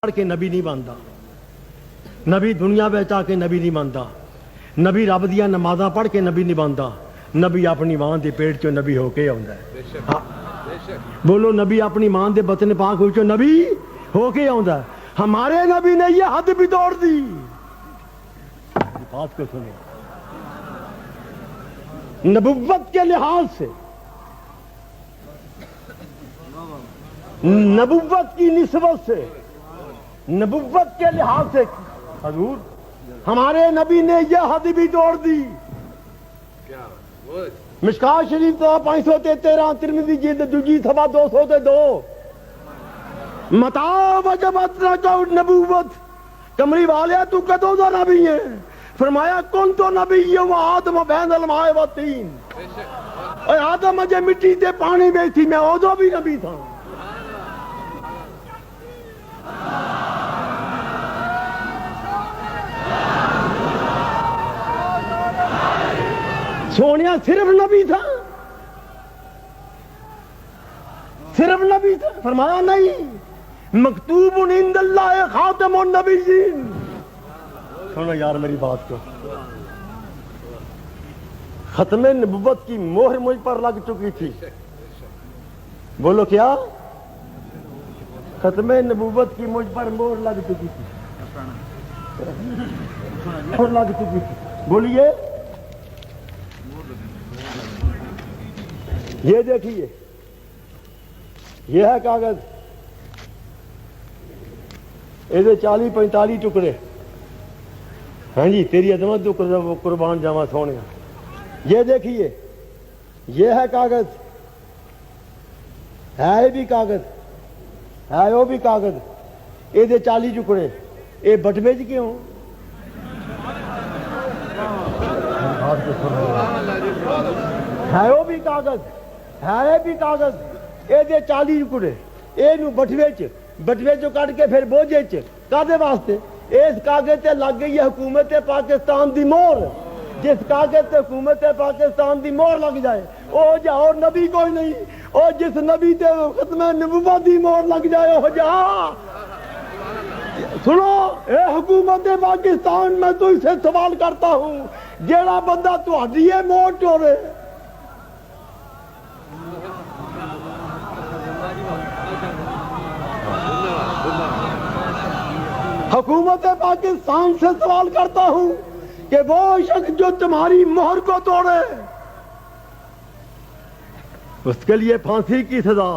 پڑھ کے نبی نہیں بنتا، نبی دنیا میں آ کے نبی نہیں بنتا، نبی رب دیا نمازاں پڑھ کے نبی نہیں بنتا، نبی اپنی ماں دے پیٹ چوں نبی ہو کے آندا ہے۔ بولو نبی اپنی ماں دے بطن پاک وچوں نبی ہو کے آندا ہے۔ ہمارے نبی نے یہ حد بھی توڑ دی۔ بات کو سنو، نبوت کے لحاظ سے، نبوت کی نسبت سے، نبوت کے لحاظ سے حضور ہمارے نبی نے یہ حد بھی توڑ دی۔ مشکات شریف تو 513 ترمذی جلد دوجی صفحہ 202 متا وجبت رجع نبوت، کمری والے تو کدوں دا نبی ہے؟ فرمایا کن تو نبی و آدم بین الماء و الطین، اے آدم مجھے مٹی تے پانی میں تھی، میں ادو بھی نبی تھا۔ سونیا صرف نبی تھا، صرف نبی تھا؟ فرمایا نہیں، مکتوب عند اللہ خاتم النبیین۔ سنو یار میری بات کو، ختم نبوت کی مہر مجھ پر لگ چکی تھی۔ بولو کیا؟ ختم نبوت کی مجھ پر مہر لگ چکی تھی، مہر لگ چکی تھی۔ بولیے، یہ دیکھیے، یہ ہے کاغذ، یہ 40-45 ٹکڑے۔ ہاں جی، تیری عظمت تو قربان جاواں سونے۔ یہ دیکھیے، یہ ہے کاغذ، ہے بھی کاغذ، ہے وہ بھی کاغذ، یہ 40 ٹکڑے، یہ بٹوے چ کیوں؟ ہے وہ بھی کاغذ، ہے بھی کاغذ، یہ 40 ٹکڑے، یہ بٹوے چ کٹ کے پھر بوجھے چ کادے واسطے؟ اس کاغذ تے لگ گئی ہے حکومت پاکستان دی مہر۔ جس کاغذ تے حکومت پاکستان دی مہر لگ جائے او جا اور نبی کوئی نہیں، اور جس نبی تے ختم نبوت دی مہر لگ جائے ہو جا۔ سنو اے حکومت پاکستان، میں تو اسے سوال کرتا ہوں، جیڑا بندہ تہاڈی اے موڑ ٹورے، حکومت پاکستان سے سوال کرتا ہوں کہ وہ شخص جو تمہاری مہر کو توڑے اس کے لیے پھانسی کی سزا،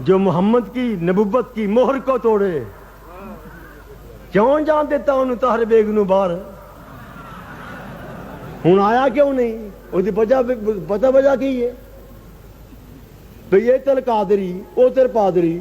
جو محمد کی نبوت کی مہر کو توڑے کیوں جان دیتا انہوں طاہر بیگ نو باہر؟ ہوں آیا کیوں نہیں؟ وہ پتہ وجہ کی ہے بھئی یہ تل قادری او تر پادری۔